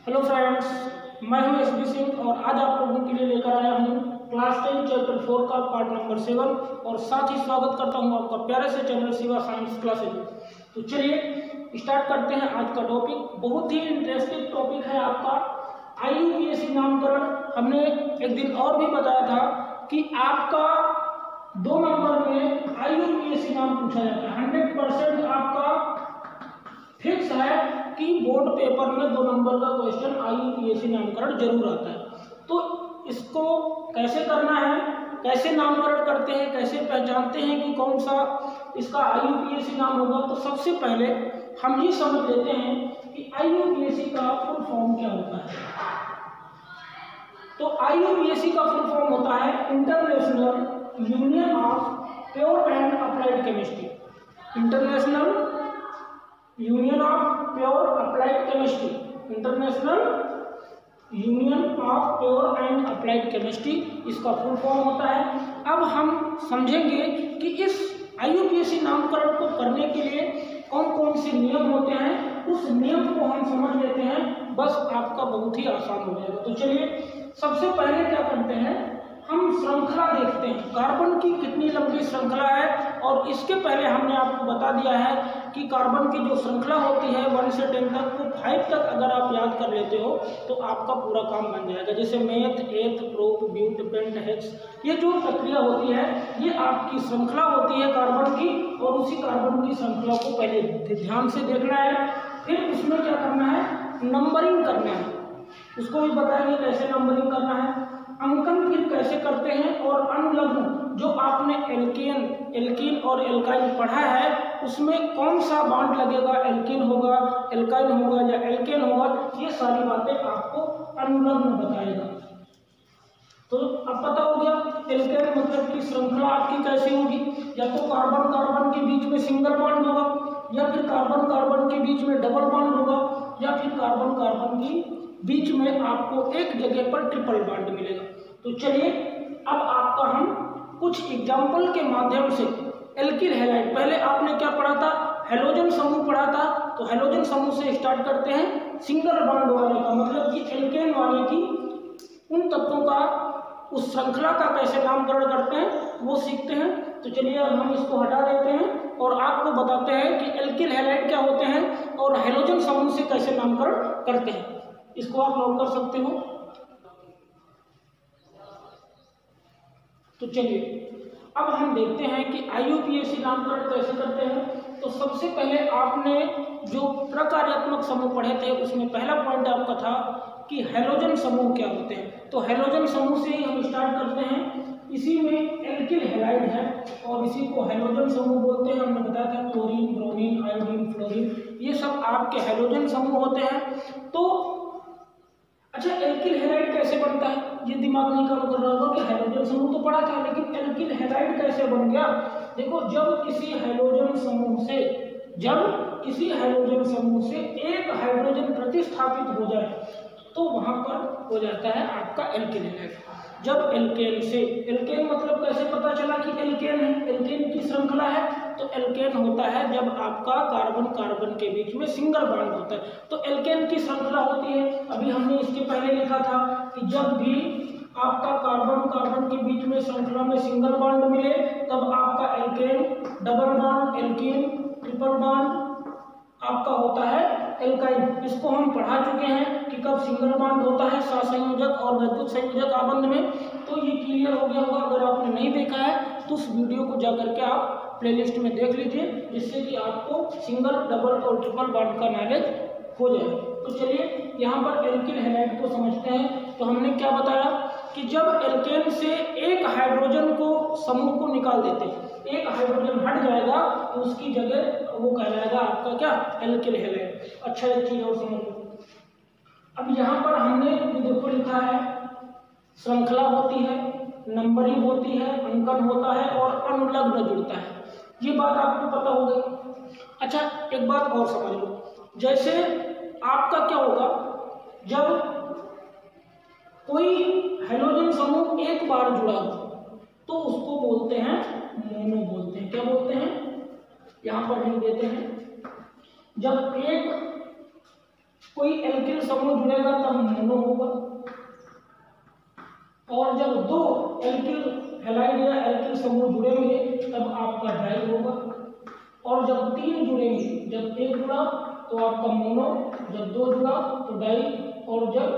Hello friends, मैं हूं SB Singh और आज आप लोगों के लिए लेकर आया हूं क्लास 10 चैप्टर 4 का पार्ट नंबर 7 और साथ ही स्वागत करता हूं आपका प्यारे से चैनल शिवा साइंस क्लासेज। तो चलिए स्टार्ट करते हैं आज का टॉपिक। बहुत ही इंटरेस्टिंग टॉपिक है आपका IUPAC नामकरण। हमने एक दिन और भी बताया था कि आपका 2 नंबर में IUPAC नाम पूछा जाता है। 100% आपका फिक्स है कि बोर्ड पेपर में 2 नंबर का क्वेश्चन IUPAC नामकरण जरूर आता है। तो इसको कैसे करना है, कैसे नामकरण करते हैं, कैसे पहचानते हैं कि कौन सा इसका IUPAC नाम होगा। तो सबसे पहले हम ये समझ लेते हैं कि IUPAC का फुल फॉर्म क्या होता है। तो IUPAC का फुल फॉर्म होता है international union of pure and applied chemistry. International union of pure applied chemistry, international union of pure and applied chemistry इसका फुल फॉर्म होता है। अब हम समझेंगे कि इस IUPAC नामकरण को करने के लिए कौन कौन से नियम होते हैं। उस नियम को हम समझ लेते हैं, बस आपका बहुत ही आसान हो जाएगा। तो चलिए सबसे पहले क्या करते हैं, हम श्रृंखला देखते हैं, कार्बन की कितनी लंबी श्रृंखला है। और इसके पहले हमने आपको बता दिया है कि कार्बन की जो श्रृंखला होती है 1 से 10 तक, वो 5 तक अगर आप याद कर लेते हो तो आपका पूरा काम बन जाएगा। जैसे meth, eth, prop, but, paint, hex, ये जो प्रक्रिया होती है ये आपकी श्रृंखला होती है कार्बन की। और उसी कार्बन की श्रृंखला को पहले ध्यान से देखना है, फिर उसमें क्या करना है, नंबरिंग करना है। उसको भी बताएंगे कैसे नंबरिंग करना है। अंकन फिर कैसे करते हैं, और अनुलग्न जो आपने एल्कीन और एल्काइल पढ़ा है उसमें कौन सा बॉन्ड लगेगा, एल्कीन होगा, एल्काइल होगा या एल्केन होगा, ये सारी बातें आपको अनुलग्न बताएगा। तो अब पता हो गया एल्केन मतलब कि श्रृंखला आपकी कैसी होगी, या तो कार्बन कार्बन के बीच में सिंगल बॉन्ड होगा, या फिर कार्बन कार्बन के बीच में डबल बॉन्ड होगा, या फिर कार्बन कार्बन की बीच में आपको एक जगह पर ट्रिपल बॉन्ड मिलेगा। तो चलिए अब आपका हम कुछ एग्जाम्पल के माध्यम से एल्किल हैलाइड, पहले आपने क्या पढ़ा था, हेलोजन समूह पढ़ा था। तो हेलोजन समूह से स्टार्ट करते हैं सिंगल बॉन्ड वाले का, मतलब कि एल्केन वाले की उन तत्वों का, उस श्रृंखला का कैसे नामकरण करते हैं वो सीखते हैं। तो चलिए अब हम इसको हटा देते हैं और आपको बताते हैं कि एल्किल हैलाइड क्या होते हैं और हेलोजन समूह से कैसे नामकरण करते हैं। इसको आप नोट कर सकते हो। तो चलिए अब हम देखते हैं कि IUPAC नामकरण कैसे करते हैं। तो सबसे पहले आपने जो प्रकार्यात्मक समूह पढ़े थे उसमें पहला पॉइंट आपका था कि हेलोजन समूह क्या होते हैं। तो हेलोजन समूह से ही हम स्टार्ट करते हैं। इसी में एल्किल हैलाइड है और इसी को हेलोजन समूह बोलते हैं। हमने बताया था क्लोरीन, ब्रोमीन, आयोडीन, फ्लोरीन, ये सब आपके हेलोजन समूह होते हैं। तो अच्छा, एल्किल हैलाइड कैसे बनता है, ये दिमाग नहीं काम कर रहा होगा कि हेलोजन समूह तो पढ़ा था, लेकिन एल्किल हैलाइड कैसे बन गया। देखो, जब किसी हेलोजन समूह से एक हाइड्रोजन प्रतिस्थापित हो जाए तो वहां पर हो जाता है आपका एल्किल हैलाइड। जब एल्केन मतलब कैसे पता चला कि एल्केन है, एल्केन की श्रृंखला है। तो एल्केन होता है जब आपका कार्बन कार्बन के बीच में सिंगल बॉन्ड होता है, तो एल्केन की श्रृंखला होती है। अभी हमने इसके पहले लिखा था कि जब भी आपका कार्बन कार्बन के बीच में श्रृंखला में सिंगल बॉन्ड मिले तब आपका alkane, double bond alkene, triple bond आपका होता है एल्काइल। इसको हम पढ़ा चुके हैं कि कब सिंगल बॉन्ड होता है सहसंयोजक और वैद्युत संयोजक आबंध में। तो ये क्लियर हो गया होगा। अगर आपने नहीं देखा है तो उस वीडियो को जाकर के आप प्लेलिस्ट में देख लीजिए, जिससे कि आपको सिंगल, डबल और ट्रिपल बॉन्ड का नॉलेज हो जाए। तो चलिए यहाँ पर एल्किल हैलाइड को समझते हैं। तो हमने क्या बताया कि जब एल्केन से एक हाइड्रोजन को समूह को निकाल देते हैं, एक हाइड्रोजन हट जाएगा तो उसकी जगह वो कहलाएगा आपका क्या, एल्किल हैलाइड। अच्छा, एक चीज और समझ लो। अब यहाँ पर हमने देखो लिखा है श्रृंखला होती है, नंबरिंग होती है, अंकन होता है और अनुलग्न जुड़ता है। ये बात आपको पता हो गई। अच्छा, एक बात और समझ लो, जैसे आपका क्या होगा, जब कोई हेलोजन समूह एक बार जुड़ा हो तो उसको बोलते हैं मोनो बोलते हैं। क्या बोलते हैं, यहाँ पर लिख देते हैं। जब एक कोई एल्किल समूह जुड़ेगा तब मोनो होगा, और जब दो एल्किल हैलाइड या एल्किल समूह जुड़ेंगे तब आपका डाई होगा, और जब तीन जुड़ेंगे, जब एक जुड़ा तो आपका मोनो, जब दो जुड़ा तो डाई, और जब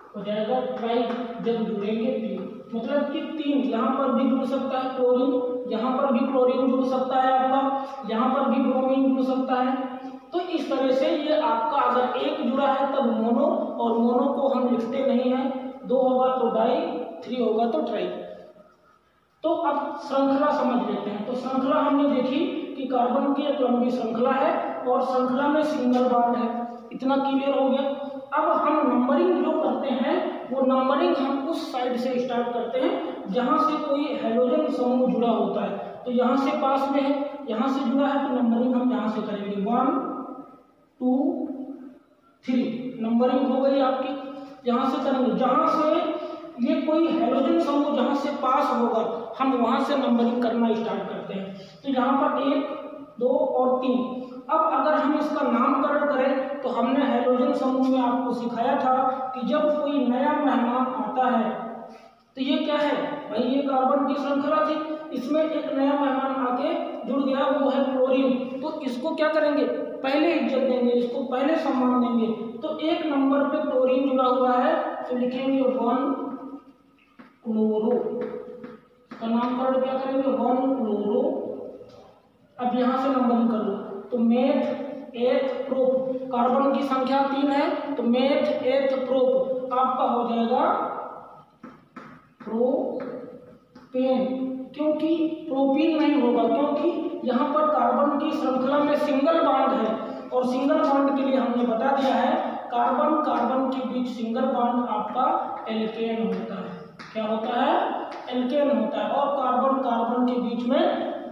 हो जाएगा ट्राई जब जुड़ेंगे तीन। मतलब कि तीन, यहाँ पर भी जुड़ सकता है क्लोरीन, यहाँ पर भी क्लोरीन जुड़ सकता है आपका, यहाँ पर भी ब्रोमीन जुड़ सकता है। तो इस तरह से ये आपका अगर एक जुड़ा है तब मोनो, और मोनो को हम लिखते नहीं हैं, दो होगा तो डाई, थ्री होगा तो ट्राई। तो अब श्रृंखला समझ लेते हैं। तो श्रृंखला हमने देखी कि कार्बन की एक लंबी श्रृंखला है और श्रृंखला में सिंगल बॉन्ड है, इतना क्लियर हो गया। अब हम नंबरिंग जो करते हैं वो नंबरिंग हम उस साइड से स्टार्ट करते हैं जहां से कोई हेलोजन समूह जुड़ा होता है। तो यहाँ से पास में है, यहाँ से जुड़ा है तो नंबरिंग हम यहाँ से करेंगे 1 2 3 नंबरिंग हो गई आपकी। यहाँ से करेंगे जहाँ से ये कोई हेलोजन समूह जहाँ से पास होगा हम वहाँ से नंबरिंग करना स्टार्ट करते हैं। तो यहाँ पर 1 2 और 3। अब अगर हम इसका नामकरण करें तो हमने हेलोजन समूह में आपको सिखाया था कि जब कोई नया मेहमान आता है तो ये क्या है भाई, ये कार्बन की श्रृंखला थी, इसमें एक नया मेहमान आके जुड़ गया, वो है क्लोरीन। तो इसको क्या करेंगे, पहले इज्जत देंगे, इसको पहले सम्मान देंगे। तो एक नंबर पे क्लोरीन जुड़ा हुआ है तो लिखेंगे 1 क्लोरो, इसका नामकरण क्या करेंगे 1 क्लोरो। अब यहाँ से नंबरिंग कर लो तो मेथ एथ प्रोप, कार्बन की संख्या 3 है तो मेथ एथ प्रोप आपका हो जाएगा प्रोपेन, क्योंकि प्रोपीन नहीं होगा, क्योंकि यहाँ पर कार्बन की श्रृंखला में सिंगल बॉन्ड है और सिंगल बॉन्ड के लिए हमने बता दिया है कार्बन कार्बन के बीच सिंगल बॉन्ड आपका एल्केन होता है। क्या होता है, एल्केन होता है। और कार्बन कार्बन के बीच में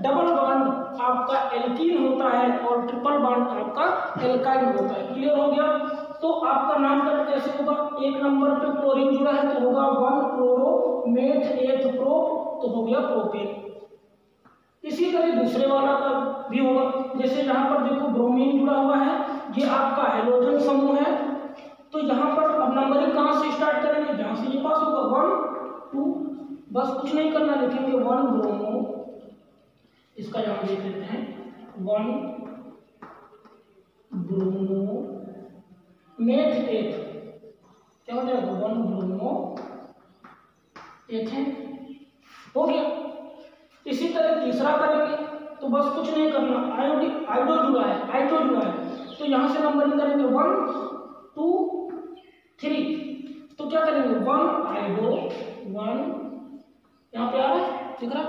डबल बॉन्ड आपका एल्कीन होता है और ट्रिपल बॉन्ड आपका एल्काइन होता है। क्लियर हो गया। तो आपका नामकरण कैसे होगा, एक नंबर पे क्लोरीन जुड़ा है तो होगा 1 क्लोरो मेथ एथ प्रोप, तो हो गया प्रोपेन। इसी तरह दूसरे वाला का भी होगा, जैसे यहाँ पर देखो ब्रोमीन जुड़ा हुआ है, ये आपका हेलोजन समूह है। तो यहाँ पर अब नंबरिंग कहाँ से स्टार्ट करेंगे, जहाँ से ये पास होगा 1 2, बस कुछ नहीं करना, लिखेंगे 1 ब्रोमो, इसका यहाँ देख लेते हैं 1 ब्रोमो मेथ एथ, क्या हो जाएगा 1 ब्रोमो एथेन, हो गया। इसी तरह तीसरा करेंगे तो बस कुछ नहीं करना, आइडो जुड़ा है तो यहाँ से नंबरिंग करेंगे 1 2 3। तो क्या करेंगे 1 आइडो 1, यहाँ पे आ रहा है दिख रहा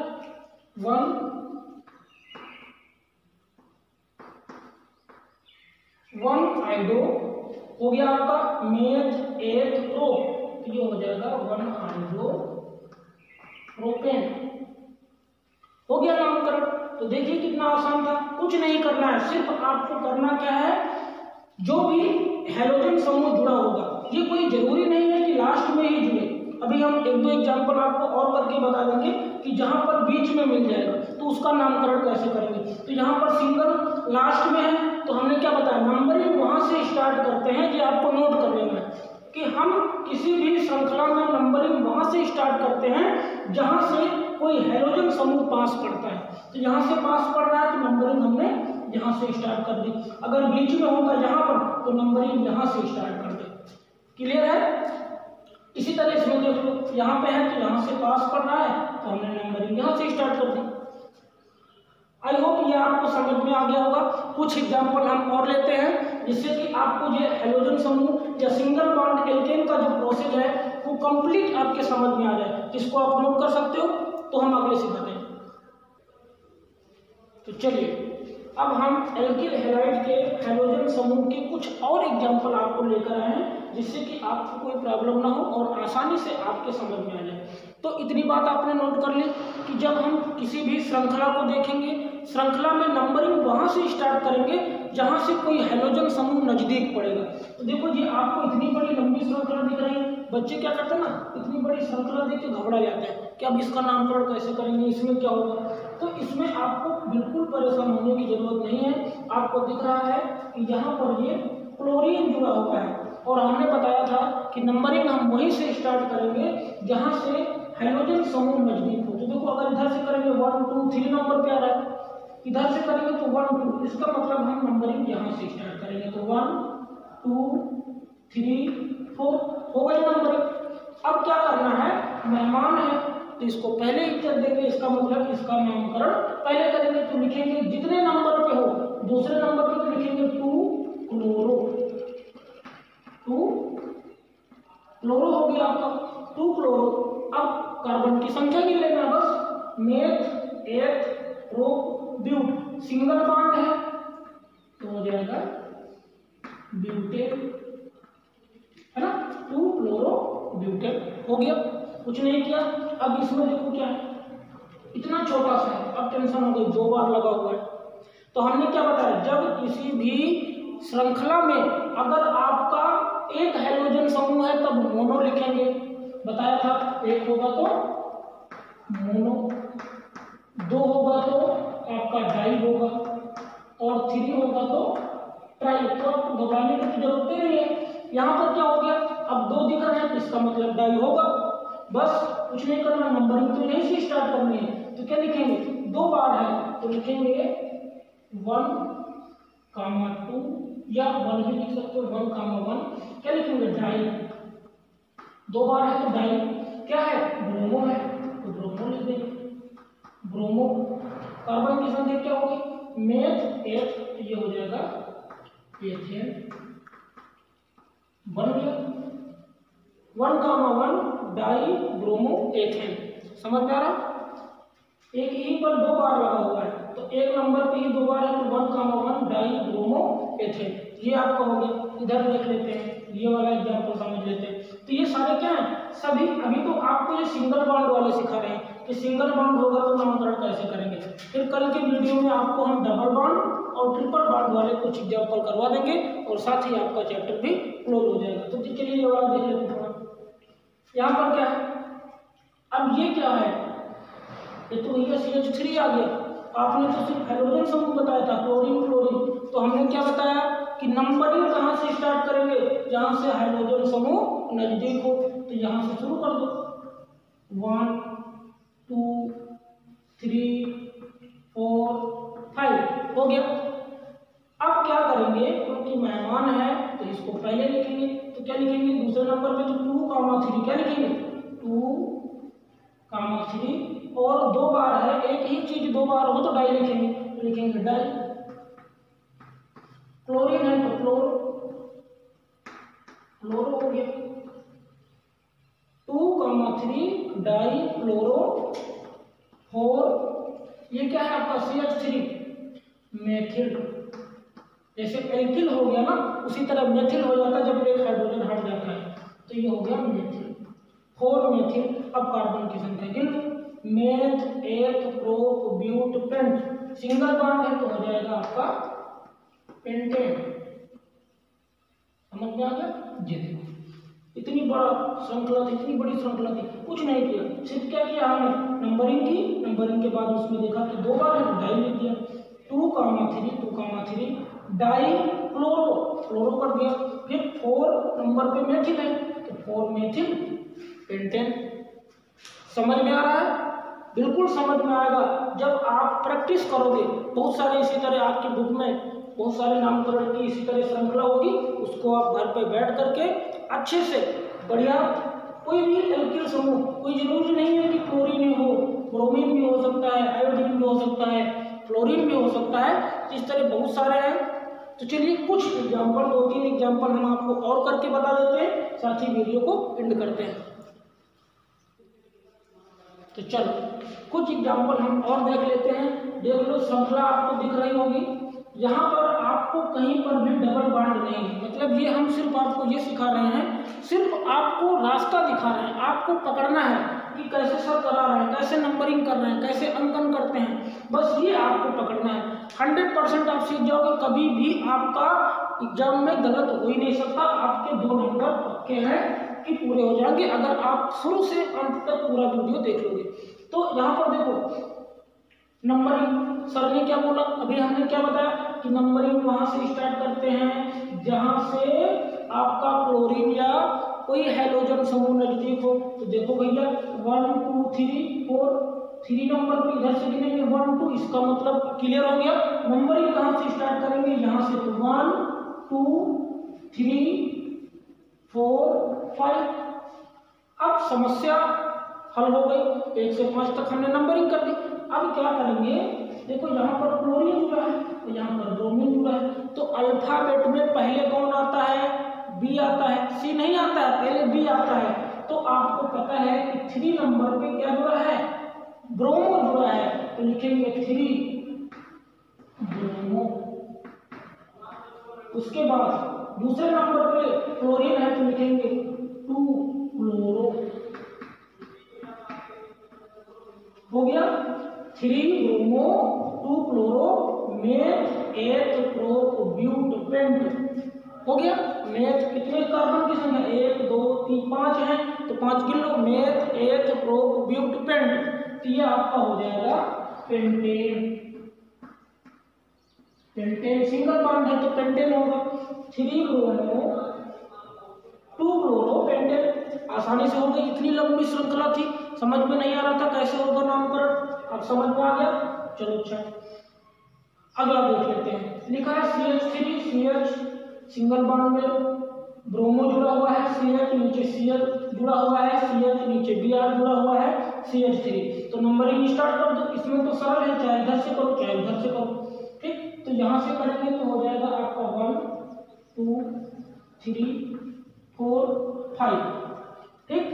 1 आइडो हो गया आपका मेथ एथ प्रोप, ये हो जाएगा 1 आइडो प्रोपेन, हो गया नामकरण। तो देखिए कितना आसान था, कुछ नहीं करना है, सिर्फ आपको करना क्या है, जो भी हेलोजन समूह जुड़ा होगा, ये कोई जरूरी नहीं है कि लास्ट में ही जुड़े। अभी हम एक दो एग्जांपल आपको और करके बता देंगे कि जहां पर बीच में मिल जाएगा तो उसका नामकरण कैसे करेंगे। तो यहाँ पर सिंगल लास्ट में है तो हमने क्या बताया, नंबरिंग वहां से स्टार्ट करते हैं, ये आपको नोट कर लेना है कि हम किसी भी श्रृंखला में नंबरिंग वहां से स्टार्ट करते हैं जहां से कोई हेलोजन समूह पास पड़ता है। तो यहाँ से पास पड़ रहा है तो नंबरिंग हमने यहाँ से स्टार्ट कर दी, अगर बीच में होगा यहाँ पर तो नंबरिंग यहाँ से स्टार्ट कर दे। क्लियर है। इसी तरह इसमें देख लो, यहाँ पे है तो यहाँ से पास पड़ रहा है तो हमने नंबरिंग यहाँ से स्टार्ट कर दी। आई होप ये आपको समझ में आ गया होगा। कुछ एग्जाम्पल हम और लेते हैं जिससे कि आपको ये हेलोजन समूह या सिंगल बॉन्ड एल्केन का जो प्रोसेस है वो कंप्लीट आपके समझ में आ जाए, जिसको आप नोट कर सकते हो। तो हम अगले सिखाते हैं। तो चलिए अब हम एल्किल हैलाइड के हेलोजन समूह के कुछ और एग्जाम्पल आपको लेकर आए हैं जिससे कि आपको कोई प्रॉब्लम ना हो और आसानी से आपके समझ में आ जाए। तो इतनी बात आपने नोट कर ली कि जब हम किसी भी श्रृंखला को देखेंगे, श्रृंखला में नंबरिंग वहां से स्टार्ट करेंगे जहां से कोई हेलोजन समूह नजदीक पड़ेगा। तो देखो जी आपको इतनी बड़ी लंबी श्रृंखला दिख रही है, बच्चे क्या करते हैं ना, इतनी बड़ी श्रृंखला देख के घबरा जाते हैं कि अब इसका नामकरण कैसे करेंगे, इसमें क्या होगा। तो इसमें आपको बिल्कुल परेशान होने की जरूरत नहीं है। आपको दिख रहा है कि यहाँ पर ये क्लोरीन क्लोरीन जुड़ा हुआ है। और हमने बताया था कि नंबरिंग हम वहीं से स्टार्ट करेंगे जहां से हाइड्रोजन समूह नजदीक हो। तो देखो अगर इधर से करेंगे 1 2 3 नंबर पे आ रहा है, इधर से करेंगे तो 1 2, इसका मतलब हम नंबरिंग यहाँ से स्टार्ट करेंगे। तो 1 2 3 4 हो गई नंबरिंग। अब क्या करना है, मेहमान है तो इसको पहले इज्जत देंगे, इसका मतलब इसका नामकरण पहले करेंगे। तो लिखेंगे जितने नंबर पे हो, दूसरे नंबर पे तो लिखेंगे 2 क्लोरो, 2 क्लोरो हो गया आपका 2 क्लोरो। अब कार्बन की संख्या गिन लेना बस, मेथ एथ प्रो ब्यूट, सिंगल बॉन्ड है तो हो जाएगा ब्यूटेन, है ना, 2 क्लोरो ब्यूटेन हो गया। कुछ नहीं किया। अब इसमें देखो क्या है, इतना छोटा सा है, अब टेंशन हो गई, 2 बार लगा हुआ है। तो हमने क्या बताया, जब किसी भी श्रृंखला में अगर आपका एक हाइड्रोजन समूह है तब मोनो लिखेंगे, बताया था। एक होगा तो मोनो, 2 होगा तो आपका डाई होगा, और 3 होगा तो ट्राई। तो आपको घबराने की जरूरत नहीं है। यहाँ पर क्या हो गया, अब 2 दिख रहे हैं तो इसका मतलब डाई होगा। बस कुछ नहीं करना, नंबरिंग तो यहीं से स्टार्ट करनी है। तो क्या लिखेंगे, 2 बार है तो लिखेंगे 1 2 या 1 भी लिख सकते हो, 1 1। क्या लिखेंगे, डाई। 2 बार है तो डाई। क्या है, ब्रोमो है तो ब्रोमो लिख देंगे, ब्रोमो। कार्बन की संख्या क्या होगी, मेथ एथ, तो ये हो जाएगा एथेन, बन गया 1 1 डाई ब्रोमो एथेन। समझ में आ रहा, एक ही पर 2 बार लगा हुआ है तो एक नंबर पे ही 2 बार है तो 1 1 डाई ब्रोमो एथेन, ये आपका हो गया। इधर देख लेते हैं, ये वाला एग्जांपल समझ लेते हैं। तो ये सारे क्या है, सभी अभी तो आपको ये सिंगल बॉन्ड वाले सिखा रहे हैं कि सिंगल बॉन्ड होगा तो नामकरण कैसे करेंगे। फिर कल के वीडियो में आपको हम डबल बॉन्ड और ट्रिपल बॉन्ड वाले कुछ एग्जांपल करवा देंगे और साथ ही आपका चैप्टर भी क्लोज हो जाएगा। तो चलिए ये वाला देख लेते हैं। यहाँ पर क्या है, अब ये क्या है, ये तो ये CH3 आ गया। आपने तो सिर्फ हाइड्रोजन समूह बताया था, क्लोरीन क्लोरीन। तो हमने क्या बताया कि नंबरिंग कहाँ से स्टार्ट करेंगे, जहाँ से हाइड्रोजन समूह नजदीक हो। तो यहाँ से शुरू कर दो, 1 2 3 4 5 हो गया। अब क्या करेंगे, क्योंकि मेहमान है तो इसको पहले लिखेंगे। तो क्या लिखेंगे, दूसरे नंबर पे तो 2 3 क्या लिखेंगे, 2 3, और 2 बार है, एक ही चीज 2 बार हो तो डाई लिखेंगे, तो लिखेंगे डाई। क्लोरीन है तो क्लोरो, क्लोरो हो गया 2 3 डाई क्लोरो 4। ये क्या है आपका CH3 मेथिल। जैसे एल्किल हो गया ना, उसी तरह मेथिल हो जाता है जब एक हाइड्रोजन हट जाता है, तो ये हो गया मेथिल, 4 मेथिल। अब कार्बन की संख्या गिन, meth eth prop but pent, single bond है तो हो जाएगा आपका पेंटेन। समझ में आ गया, ये देखो इतनी बड़ा श्रृंखला थी, इतनी बड़ी श्रृंखला थी, कुछ नहीं किया, सिर्फ क्या किया हमने, नंबरिंग की। नंबरिंग के बाद उसमें देखा कि 2 बार है तो डाई लिख दिया, 2 3 डाई क्लोरो, क्लोरो कर दिया। फिर 4 नंबर पे मेथिल है तो 4 मेथिल पेंटेन। समझ में आ रहा है, बिल्कुल समझ में आएगा जब आप प्रैक्टिस करोगे। बहुत सारे इसी तरह आपकी बुक में बहुत सारे नामकरण की इसी तरह श्रृंखला होगी, उसको आप घर पे बैठ करके अच्छे से बढ़िया, कोई भी एल्किल समूह, कोई जरूरी नहीं है कि क्लोरीन ही हो, ब्रोमीन भी हो सकता है, आयोडीन भी हो सकता है, फ्लोरीन भी हो सकता है, इस तरह बहुत सारे हैं। तो चलिए कुछ एग्जाम्पल, 2-3 एग्जाम्पल हम आपको और करके बता देते हैं, साथ ही वीडियो को एंड करते हैं। तो चलो कुछ एग्जाम्पल हम और देख लेते हैं। देख लो, श्रृंखला आपको दिख रही होगी, यहाँ पर आपको कहीं पर भी डबल बॉन्ड नहीं है। मतलब ये हम सिर्फ आपको ये सिखा रहे हैं, सिर्फ आपको रास्ता दिखा रहे हैं, आपको पकड़ना है कि कैसे सर करा रहे हैं, कैसे नंबरिंग कर रहे हैं, कैसे अंकन करते हैं, बस ये आपको पकड़ना है। 100% आप सीख जाओगे, कभी भी आपका एग्जाम में गलत हो ही नहीं सकता। आपके 2 नंबर पक्के हैं कि पूरे हो जाएंगे अगर आप शुरू से अंत तक पूरा वीडियो देख लोगे। तो यहाँ पर देखो नंबरिंग, सर ने क्या बोला, अभी हमने क्या बताया, कि नंबरिंग वहां से स्टार्ट करते हैं जहां से आपका क्लोरीन या कोई हैलोजन समूह नजदीक हो। तो देखो भैया 1 2 3 4, 3 नंबर पे इधर से गिनेंगे 1 2, इसका मतलब क्लियर हो गया। नंबरिंग कहां से स्टार्ट करेंगे, यहां से 1 2 3 4 5। अब समस्या हल हो गई, 1 से 5 तक हमने नंबरिंग कर दी। अब क्या करेंगे, देखो यहाँ पर क्लोरीन जुड़ा है और यहाँ पर ब्रोमीन जुड़ा है, तो अल्फाबेट में पहले कौन आता है, बी आता है, सी नहीं आता है, पहले बी आता है। तो आपको पता है कि 3 नंबर पे क्या जुड़ा है, ब्रोमो जुड़ा है, तो लिखेंगे 3 ब्रोमो। उसके बाद दूसरे नंबर पे क्लोरीन है तो लिखेंगे 2 क्लोरो। हो गया 3 ब्रोमो 2 क्लोरो मेथ 8 प्रोप-ब्यूट-पेंट। हो गया। मेथ कितने कार्बन की संख्या, 1 2 3 5 है, तो 5 गिन लो, मेथ 8 प्रोप-ब्यूट-पेंट। ये आपका हो जाएगा पेंटेन। पेंटेन सिंगल बॉन्ड है तो पेंटेन होगा। 3 ब्रोमो 2 क्लोरो पेंटेन। आसानी से हो गई, इतनी लंबी श्रृंखला थी, समझ में नहीं आ रहा था कैसे होगा नामकरण, अब समझ में आ गया। चलो अच्छा अगला देख लेते हैं। लिखा है CH3 CH सिंगल बॉन्ड में ब्रोमो जुड़ा हुआ है, CH नीचे Cl जुड़ा हुआ है, CH नीचे Br जुड़ा हुआ है, CH3। तो नंबरिंग स्टार्ट कर दो। इसमें तो सरल है, चाहे इधर से करो चाहे उधर से करो, ठीक। तो यहाँ से करेंगे तो हो जाएगा आपका 1 2 3 4 5, ठीक।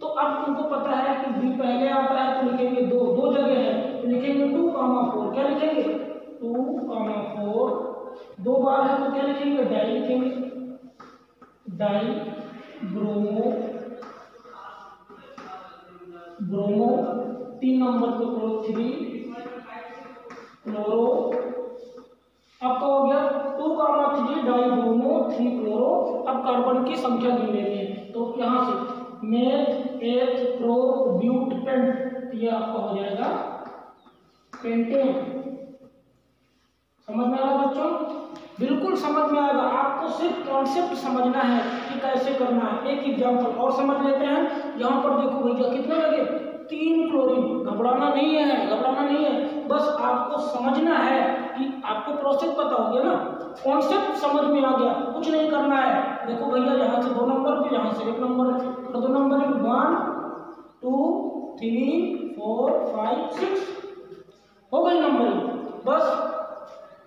तो अब तुमको पता है कि बी पहले आता है तो लिखेंगे 2 जगह है तो लिखेंगे 2, 4। क्या लिखेंगे 2, 4। 2 बार है तो क्या लिखेंगे, डाई लिखेंगे, डाई ब्रोमो ब्रोमो। 3 नंबर पे क्लोरो 3 क्लोरो। आपका हो गया 2, 3 डाई ब्रोमो 3 क्लोरो। अब कार्बन की संख्या गिन लेनी है, तो यहाँ से मेथ 8 प्रोप-ब्यूट-पेंट, ये आपका हो जाएगा पेंटेन। समझ में आ रहा बच्चों, बिल्कुल समझ में आएगा। आपको सिर्फ कॉन्सेप्ट समझना है कि कैसे करना है। एक एग्जांपल और समझ लेते हैं। यहाँ पर देखो भैया कितने लगे, 3 क्लोरीन। घबराना नहीं है, घबराना नहीं है, बस आपको समझना है कि आपको प्रोसेस पता हो गया ना, कॉन्सेप्ट समझ में आ गया, कुछ नहीं करना है। देखो भैया यहाँ से 2 नंबर पे, यहाँ से 1 नंबर है, तो 2 नंबर है 1 2 3 4 5 6 हो गई नंबरिंग। बस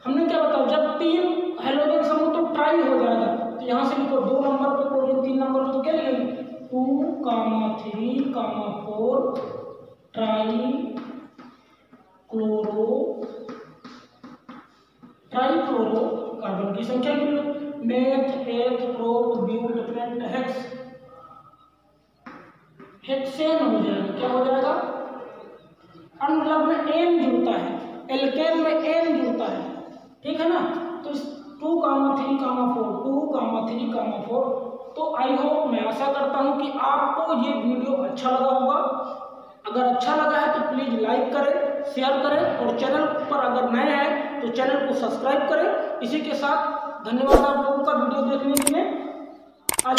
हमने क्या बताया, जब 3 हाइड्रोजन समूह तो ट्राई हो जाएगा, तो यहाँ से लिखो 2 नंबर पे क्लोरीन, 3 नंबर पे तो क्या लिखेंगे 2, 3, 4 ट्राई क्लोरो कार्बन की संख्या गिन लो, मेथ 8 प्रोप-ब्यूट-पेंट हेक्सेन हो जाएगा। क्या हो जाएगा, अनुलग्न में एन जुड़ता है, एल्केन में एन जुड़ता है, ठीक है ना। तो 2, 3, 4 2, 3, 4। तो आई होप, मैं आशा करता हूं कि आपको ये वीडियो अच्छा लगा होगा। अगर अच्छा लगा है तो प्लीज लाइक करें, शेयर करें, और चैनल पर अगर नए हैं तो चैनल को सब्सक्राइब करें। इसी के साथ धन्यवाद आप लोगों का वीडियो देखने के लिए। आज